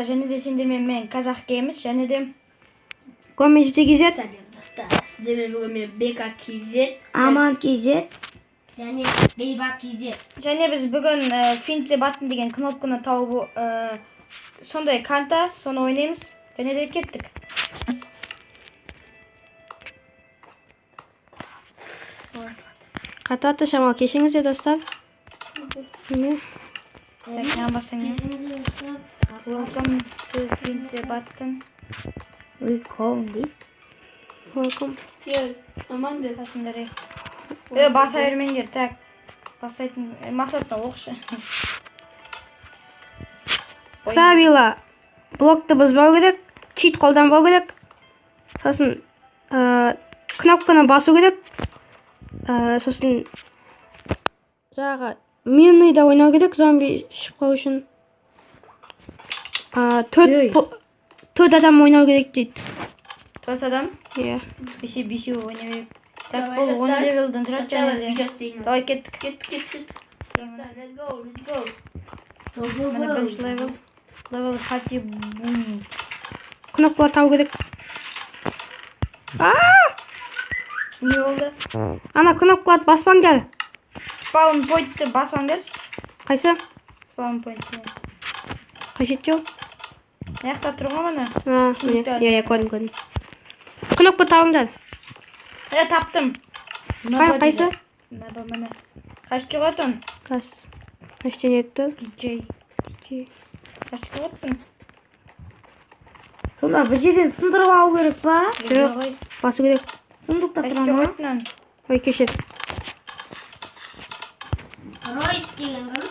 достар, және де сендермен мен қазақ гейміз, және де Коммент кз. Сәлем достар. Сіздермен бүгін мен Бека KZ, Аман kz. және Бейба KZ. және біз бүгін Финте баттын деген кнопканы тауып сондай канта, соны ойнаймыз. Және де кеттік. Қатты шамал кешіңізде достар. Welcome to Finte bаттын. Welcome. Аман деп. Баса бермеңдер, так. Басайтын мақсатта оқшы. Сабила. Блокты бұзбау керек, чит қолданбау керек. Сосын кнопканы басу керек. Сосын жаңағы миныйда ойнау керек, зомби шықпау үшін. Төрт адам ойнау керек дейді. 4 адам? Иә. Бесе ойнау керек. Так, бұл 10 левелден тұрады және де. Давай кеттік. Let's go. Міне бірінші левел. Левел хати бум. Кнопкалар табу керек. Не болды? Ана кнопкаларды баспаңдар. Spawn point'ты басаңдар. Қайсы? Spawn point'ты. Қажет жоқ. Аяқта тұр ғой міне. Иә, көрдім. Кнопка табыңдар. Таптым. Қайсы? Міне. Қашке қоятын? Қаштен етті? DJ. Қашке қоятын? Сонда бір жерден сындырып алу керек па? Жоқ, басу керек. Сұмдықта тұра ма? Ой, кешет. Ройс деген кім?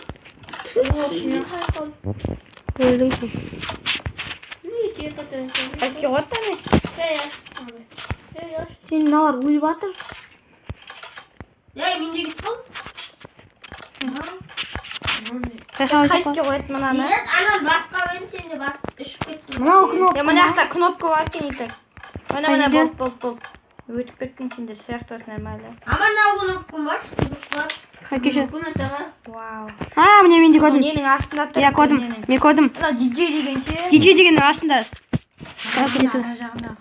Өлдің сен. Қашке қоятын? Сен налар өліп атыр. Мен де кет қол. Қашке қоятын мынаны? Анан басқа бен сен де бас үшіп кеттің. Мынау кнопка. Мына жақта кнопка бар екен етік. Мына бол. Өтіп кеттің сендер сияқтасы нормально. Аман кнопкам бар. Кешет. Вау. Міне мен де көрдім. Ненің астында тұр. Иә, көрдім. Мен көрдім. Мына DJ деген ше. DJ дегеннің астында. Ана жағында.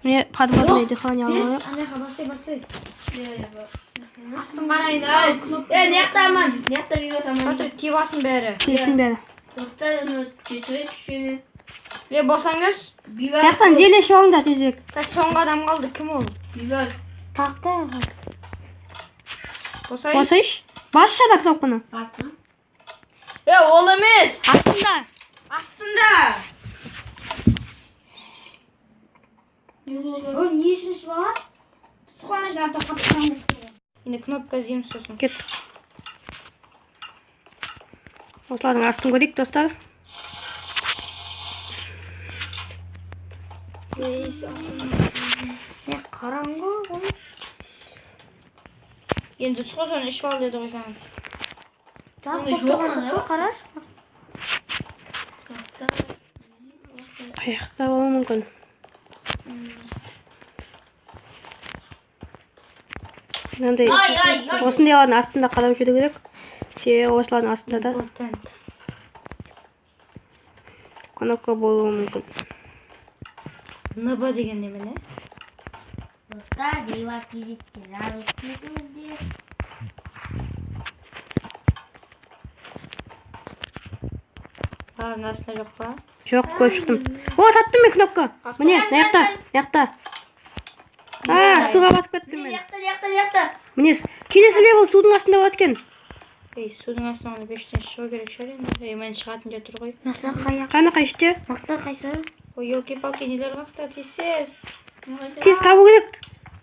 Міне подводный дыхание алып. Анайға басай. Астын қарайын ау. Неқта аман. Неқта бейбет аман. Батыр кебасын бәрі. Келсін бәрі. Достар, кетірек кішені. Босаңдар. Яқтан желешіп алыңдар тезек. Так, соңғы адам қалды. Кім ол? Бейбет. Тақта. Босай. Басайш. Басша да кнопканы. Бastım. Ол емес. Астында. Не işiniz var? Соны жаңа тоқтатамыз. Енді кнопка іздейміз сосын. Кет. Осылардың астын көрейік, достар. Қараңғы ғой. Енді сосын ішіп ал деді ғой жаңа. Қараш. Қаяқта болуы мүмкін. Осындайлардың астында қарап жүру керек. Себебі осылардың астында да кнопка болуы мүмкін. НБ деген немене? Достар, Бейба KZ'ге жарылып кетіңіздер. Астында жоқ па? Жоқ, көріп шықтым. Таптым мен кнопка. Міне, наяқта. Суға басып кеттім мен. Яқта. Міне, келесі левел судың астында болады екен. Судың астынан 5-тен шығу керек шығар енді. Мен шығатын жер тұр ғой. Қаны қайшты? Мақсат қайсы? Елки-палки нелер қақта тез. Тез табу керек.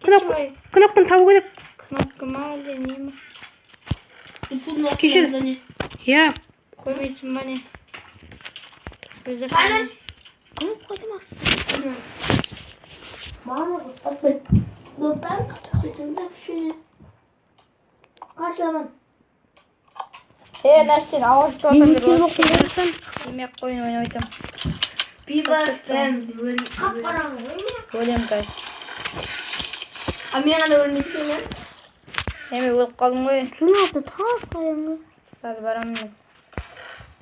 Кнопканы табу керек. Кнопка ма әлде не ма? Кешір. Иә. Көрмейтін ба не? Қайын? Кнопка қойдым Мама, достар, сөйтімді кішіне. Қашламан. Нәрсен ауыз туатыр. Демек қойын ойнайтым. Бейба қап-қараңғы өлем кәс. Мен ғана өлмейді кен. Өліп қалдым ғой. Шunu алды таз қайыңғы. Қазір барамын мен.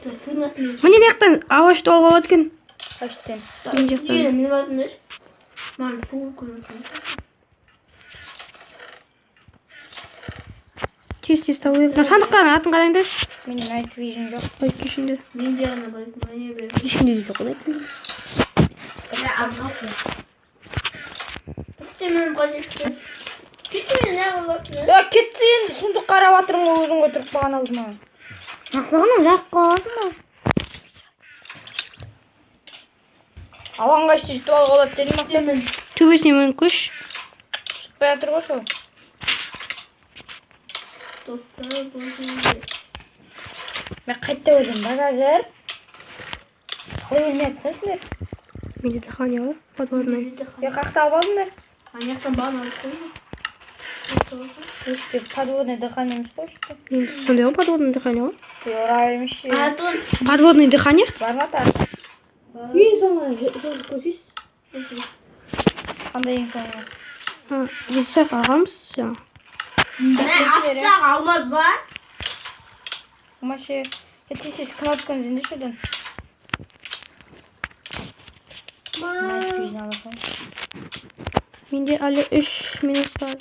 Sığmasın. Mine nekten avaç dolga bolat eкен. Kaçtın. Мен жақтан. Мен батындаш. Мана суу көрүнөт. Тез табу керек. Мына сандыктардын атын караңдар. Benim night vision yok. Ой, кешінде. Мен жагына барып, мане бер. Ешкімде де жоқ еді. Я алгап. Мен қажетті. Кетті мен не қылып? Ya ketsin. Sunduk qarap atırım o özün götürüp bağın aldıma. Ақылығына жақып қаласың ба? Alan kaçtı işte ol olat dedim bak sen. Төбесіне мен көш. Çıkmay atır olsa. Достар болсын. Ben kayıtta öldüm bak hazır. Kalı ölmeyip nasıl? Менде де ханя бар. Подводный. Ya kalktı almadın da. Аяқтан баған алып қойдым. İşte подводный дыханиеміз қой işte. Менде сондай ғой подводный дыхание ғой. Yoraymış şey. Антон. Подводный дыхание? Var mı ata? Ең соңғы көшесіз. Қандай ең соңғы? Біз сақ алғанбыз жаңа. Астақ алмаз ба? Ama şey. Yetişsiz knappken zinde şuradan. Night vision alalım. Менде әлі 3 минут бар.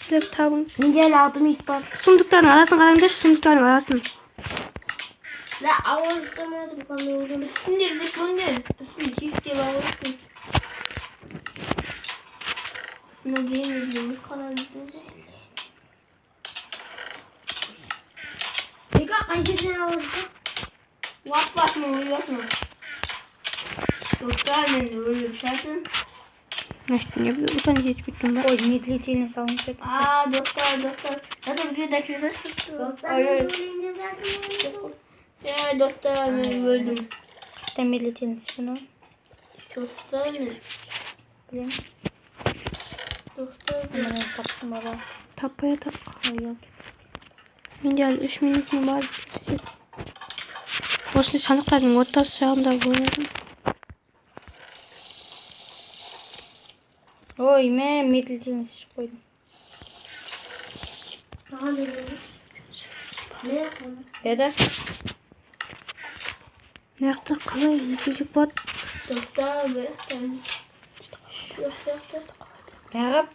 Сілеп табың. Менде әлі 6 минут бар. Сундықтардың арасын қараңдаршы, сундықтардың арасын. Да, ауыздамадым қандай өзім. Үстінде зекондар. Үстінде чиптеп ауыздым. Но дейміз қараңыз. Ека қаншасынан ауыздым? Уақпасың ойласың. Достар мен өліп жатырмын. Значит, не буду утан жетіп кеттім ба? Ой медлительно салынып кетті. Достар. Это где дальше достар мен өлдім. İşte medlительно şunu. Достар мен. Bileyim. Достар мен. Hemen taktım baba. Таппай атақ. Менде әлі 3 минутым бар. Осы сандықтардың ортасы жағында болдым. Ой мен медлительно шып қойдым. Еді? Мына жақта қалай нетесек болады? Достар мен. Неғып?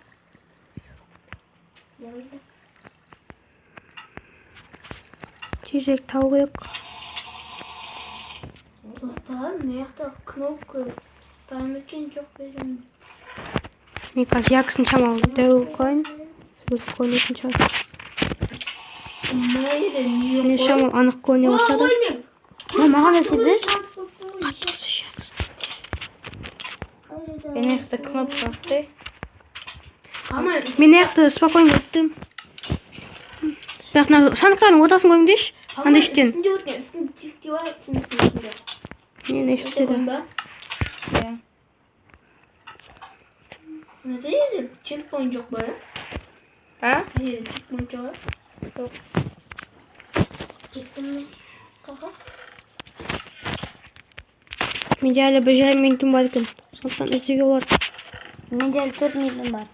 Тезірек табу керек. Достар, мына кнопка бар екен жоқ беремін. Мен қазір якысын шамалы дәу қойын. Өзі көрінетін шығар. Мен шамалы анық көріне бастады. Маған нәрсе білеш? Қатысы жақсы. Ben ayakta knop baktı. Мен аяқты спокойно өттім. Бірақ сандықтардың ортасын көріңдейші. Анда іштен. Мен ішті де. Ya. Ne değil? Checkpoint yok böyle. Ha? Hayır, checkpoint yok. Yok. Checkpoint kaka. Менде әлі 1,5 минутым бар екен. Сондықтан іздеуге болады. Mende 4 minutun var.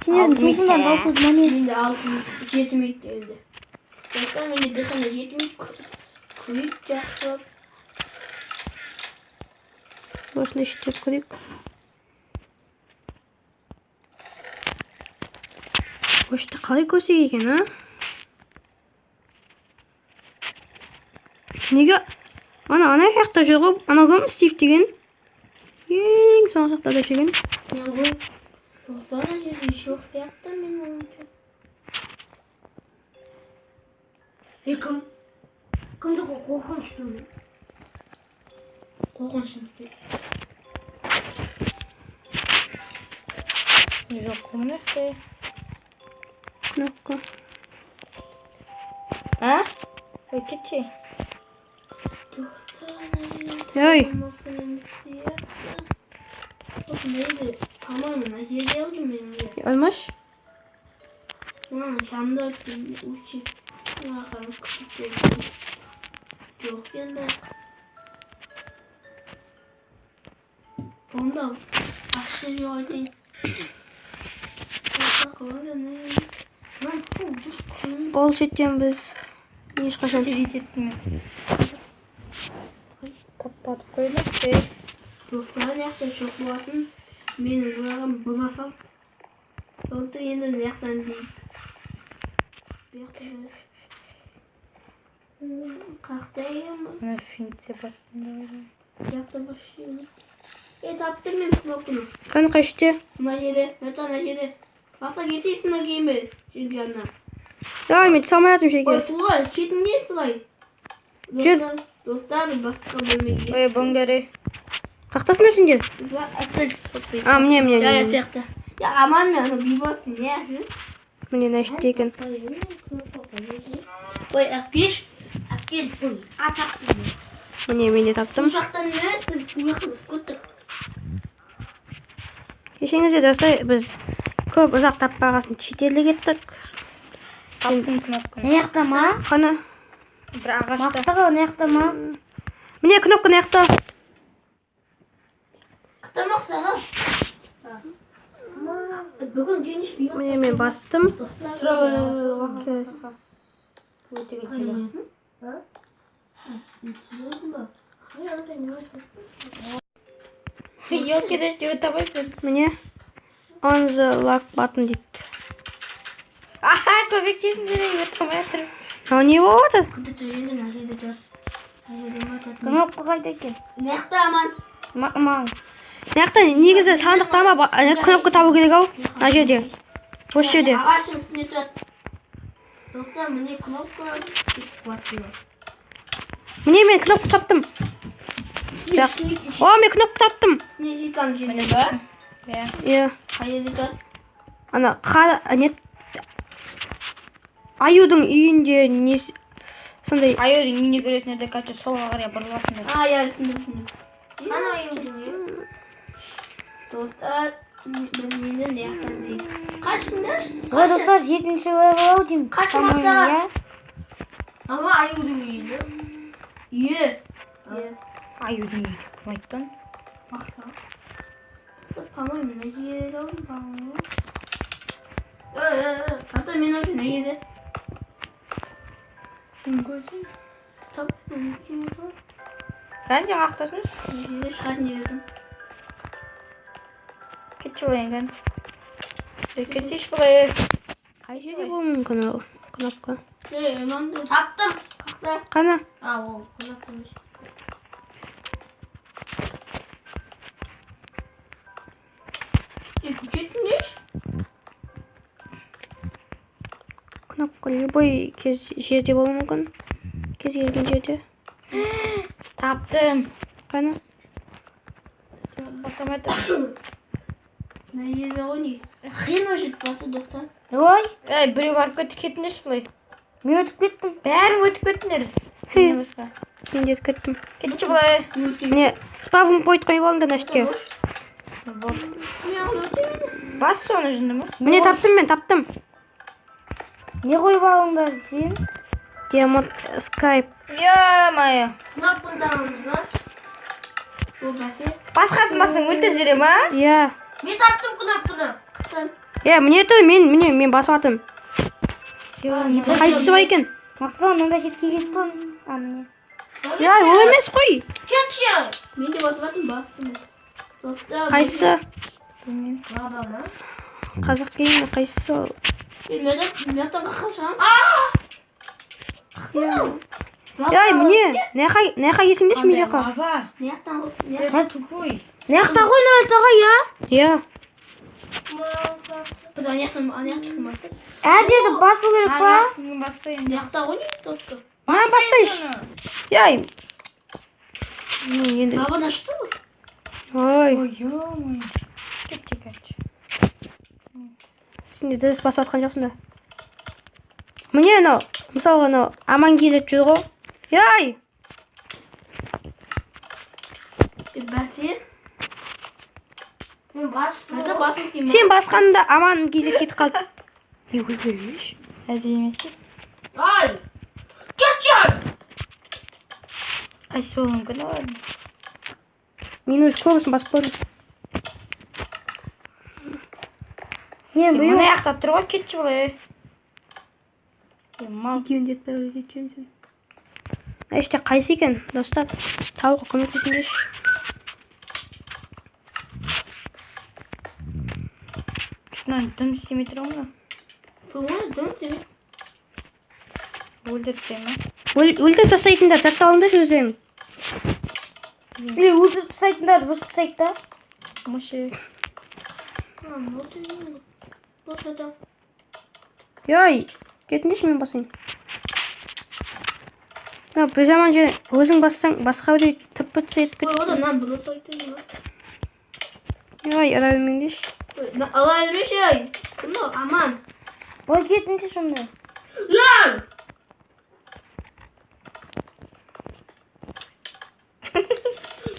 Сенердің Алты минут. туысыңдар 9 момент. Şimdi 7 minut geldi. Dostlar beni de sana 7 minut kuyup жақсы. Осыны іштеп көрейік. Өшті қалай көрсек екен, а? Неге? Ана жақта жоқ, ана кім Стив деген? Ең соңғы жақта да жүрген. Ne bu? Dostlar ne çok yaptım ben onu. Kim? Kimde korkunçtu? Korkunçtu. Yok komüniste. Кнопка. Ha? Ой keçi. Ой, Neydi? Tamam mı? Yedi aldım ben oraya. olmuş. Şamda uçu. Bakalım küçük yok yani. Onda aşırı yolda. Ол шеттен біз ешқашан. Телететтім мен. Таппадық қойды. Достар яқтан жоқ болатын. Менің бұлағым бұла сал. Сондықтан енді яқтан дейін. Қақтайым. Мына финте баттында. Яқтан башын. Таптым мен кнопканы. Қаны қашты? Мына жерде, ана жерде. Бақта кетесің мына кейімі. Жүрген жанына. Ой, мен салмай жатырмын Ой, шеке. солай, кетіңден солай. Жүр. Достар, басқа бөлмеге. Ой, бұңдары. Қақтасың сендер? А, міне. Я сияқты. Я аман мен, ана бейбатсың, не? Міне нәрсте екен. Ой, әпкеш. Әпкеш, ой, атақсың. Міне, мен де таптым. Су жақтан не? Біз су яқымыз көттік. Кешеңізде достар, біз көп ұзақ таппағасын шетелге кеттік. Таптым кнопканы. Не яқта ма? Қаны? Бір ағашта. Мақтаға не яқта ма? Міне кнопка не яқта? Қытамақсаға. Бүгін женіш бейбат. Міне мен бастым. Yok kedes diyor tabii. Міне on the lock button дейді. Aha көмектесін деді өтамай жатыр. А не болып жатыр? Кнопка қайда екен? Неқті аман. Маған. Мына жақта негізі сандықтан ба кнопка табу керек ау. Мына жерде. Осы жерде. Ағашың үстіне тұрады. Достар, міне кнопка қуатты. Міне мен кнопка таптым. О, мен кнопка таптым. Не жекам жеміне ба? Иә. Қайда жекам? Ана не аюдың үйінде не сондай. Аюдың үйіне кіретін жерде қача солға қарай бұрыласың. Я түсіндім. Ана аюдың. Достар, менен яқтан дейін. Қашыңдар? Ой, достар, 7-ші левел деймін. Қашмақта. Ама аюдың үйі. Үйі. Аюдың үйі. Кім айттан? Мақта. По-моему, не еді ғой, по-моему. Ата мен уже не еді? Көзін. Таптым, не еді? Қанша мақтасын? Не шығатын едім. Кетші болайын кән. Кетшіш болайын. Қай жерде болуы мүмкін ол кнопка? Мамды таптым. Қақта. Қана? Ол кнопка. Кнопка любой жерде болуы мүмкін. Кез келген жерде. Таптым. Қана? Басамай тұр. Не еді ғой не? Қиын өшіп басы достар. Ой, біреу барып кетті кетіңдерші бұлай. Мен өтіп кеттім. Бәрің өтіп кеттіңдер. Мен де кеттім. Кетші бұлай. Міне спавн пойт қойып алыңдар нәрсеге. Бас соны жынды ма? Міне таптым мен, таптым. Не қойып алыңдар сен? Демон скайп. Е-майы. Кнопканы тағымыз ба? Ол бәсе. Басқасын басың өлтір жере ма? Иә. Мен таптым кнопканы. Қыстан. Міне тұр, мен басып атым. Қайсысы бар екен? Мақсаған онда жетке кетті ғой. Міне. Ол емес қой. Кетші! Мен де басып атым бастым. Достар. Қайсысы? Білмеймін. Бабама. Қазақ кейін қайсысы ол? Мен таңға қашам. Міне, наяққа келсеңдерші мен жаққа. Не ақтан ғой? Тупой. Наяқта ғой наяқтаға, иә? Біз аяқтан кімасыз? Әр жерді басу керек па? Аяқта ғой не достар? Ма басайшы. Енді. Бабан ашты ғой? Ой. Ой-ой. Кет. Сен де дұрыс басып атқан жоқсың да. Міне анау, мысалға анау аман кезіп жүр ғой. Бәсе? Мен басып деймін. Сен басқанда аман кезіп кетіп қалды. Не өлтіреш? Әді емесі? Ай! Кетші! Ай, сол мүмкін оладың. Мен уже көбісін басып көрдім. Мына аяқта тұр ғой кетші болай. Mal. 270 işte qaysi ekan do'stlar? Tavuq ko'maklashingiz. Şundan dım simetri olma. Sonra dön. Öldürteceğim. O'ldirib tashlaydinglar, chatta olinda so'zing. Öldürtüp saytlar, bu saytda. Maşı. Tamam, boşadım. Yoy, ketdingmi basing? Ya bir zaman o'zing bassang, boshqa biri tippa etib O da lan bunu saytın ya. Yoy, aramingiz. Alayım şey. Bunu aman. Boy ketmiş şimdi. Lan!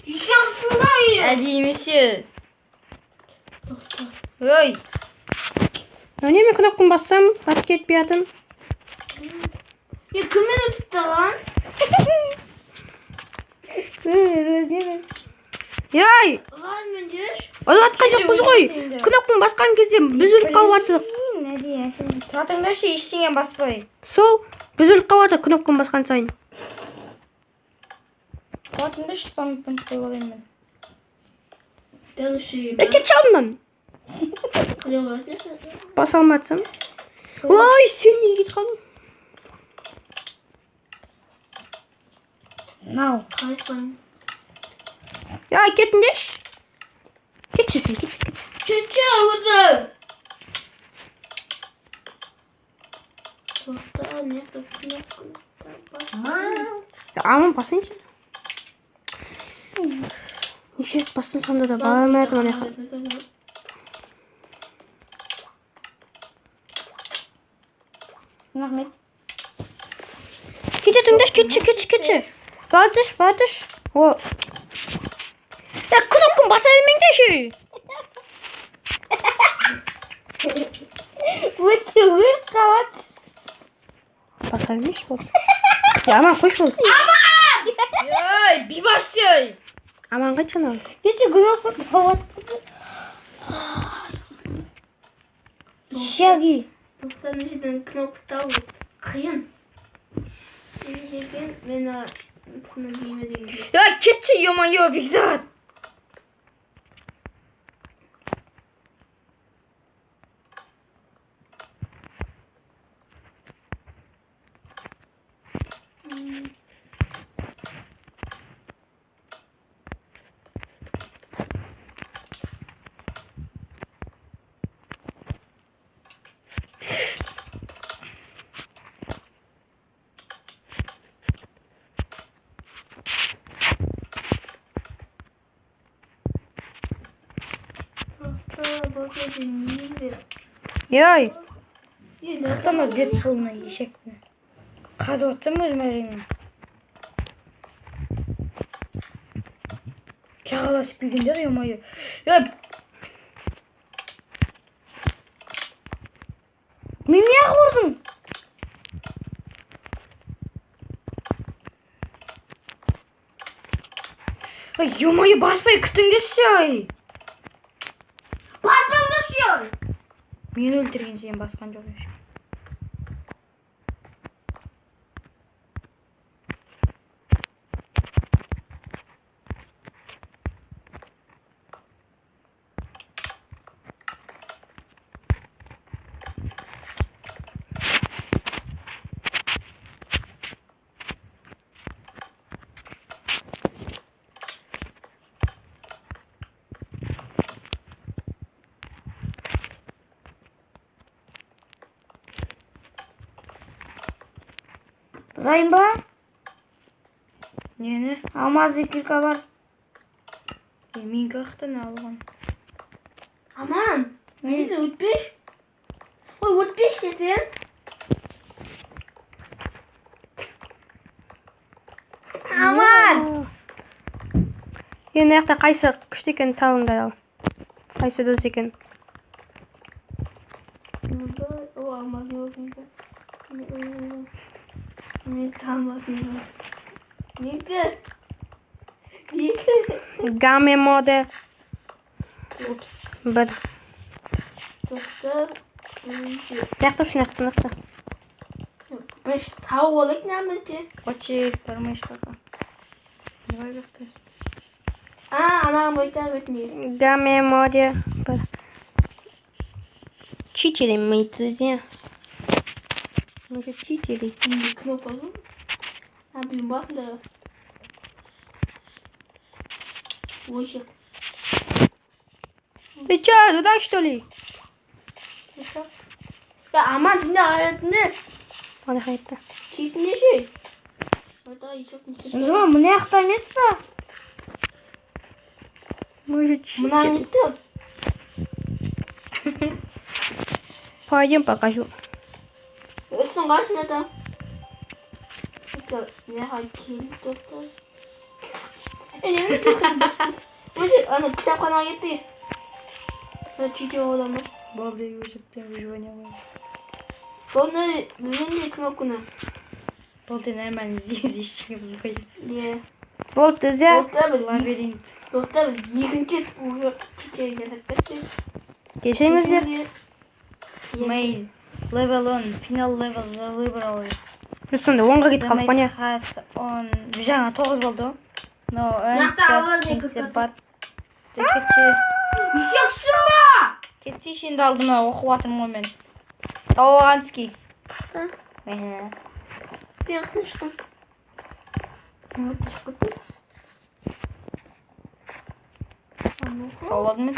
Şansına ya. Hadi Oy. Nima knopkani bassam, batib ketmayaptim. Ya kımını tuttu lan. Yoy, Alayım önce. olayotgan jo'qmiz qo'y. Knopkani bosgan кезде buzilib qolyapti. Ne diye şimdi? Tatında şey işine basmayı. Sol buzilib qolyapti knopkani bosgan sayin. Tatında şey sanıp ben koyayım ben. Danışayım. Ketchamdan. Ne var? Basolmatsam. Voy, sen yigit qoldim. Now. Kaçmayın. Ya ketmiş. Ketçisin, keç. Çöçe oğlum. Tohta ne yapıyorsun? Ya aman basınca. Nişet basın sonunda da bağlamayatım ana. Rahmet. Ketdingiz, ketchi. Batish. O. Ya knopkani bosavermangda shu. Vıçıvır kavat. Basavermish bu. Ya aman qo'sh bo'l. Yoy, bir basıyor. Aman qachon ol. Geçe günah kavat. Şagi. 90'dan knopta kıyın. Ben bunu giymedim. Ya keçi yaman ya bir zat. Yoy. Sana Deadpool'una yiyecek mi? Kazıttın mı özmerini? Kağılaşıp bir günde de yamayı. Ya. Mimya vurdum. Ay yamayı basmayı kıtın geçiyor. Patlamışıyor. Beni öldüreceğim baskan çok yaşıyor. Rainbow. Yeni. Ama zikir var. Yemin kalktı ne algan. Aman. Neyse utbeş. Oy utbeş dedin. Aman. Yana yoqda qaysi kuchli ekan tavingda. Qaysi do'st ekan? O almaz yok. Ne kalmaz yok. Niye? Game mode. Ups. Bir. Tohta. Yoqda shuni yoqda. Biz tavuk olayım ne yapacağız? Koçik, karmış kaka. Ne var baktı? Anam boyutlar bitmiyor. Да, мемория. Читили мои друзья. Мы же читили. Kınok olur mu? Bir bak da. Uşak. Ты чё, туда что ли? Ya aman dinle hayatını. Hadi hayatta. Kesin ne şey? Hatta çok O mutluyum. zaman bu ne yakta место? Мы же Bunlar читили. gitti. Пойдем покажу. Ölsün karşına da. Ne hakim doktor. Elimi tıkın. Bu şey ana kitapxonaga gitti. Çiğdem odamı. Бабля юзать выживание. Bunları düzenli knopkunu. Болты нормально здесь выходит. Diye. Вот, друзья. Лабиринт. Dostlar 7. уже içeri geldik. Geçelim. Maze. Level 10. Final level выбрал. Biz sonunda 10'a gittik kaldık bana. Он жаңа 9 болды. Но Жақта алған екі кетсе сатып. бар. Кетші. Yüksексің ба? Кетсейші енді алдына оқып жатырмын ғой мен. Талғанский. Яқтың шыққан. Тауып алдым мен.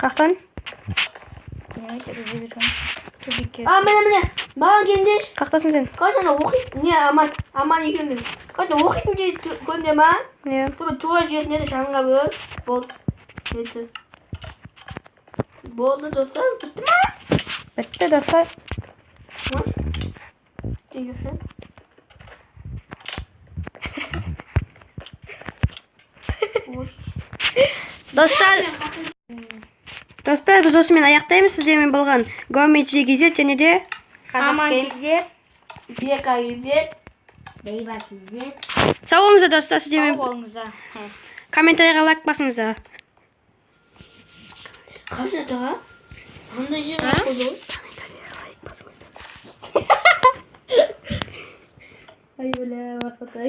Қақтан? Төбекке. Міне. Маған кендеш. Қақтасың сен? Қашанда оқиды. Не, аман екеумін. Қашанда оқитын жер көрінде ма? Иә. Тура жеріне де шаңға бөл. Болды. Жетті. Болды достар. Бітті ма? Бітті достар. Дегесін. Достар, біз осымен аяқтаймыз сіздермен болған Гомет Жегизет және де Аман кезет. Бека кезет. сау болыңыздар достар, Сау сіздермен болыңыздар. комментарийға лайк басыңыздар. Қашанда? Қандай жер қойды? Ай, бля, вақыт ай.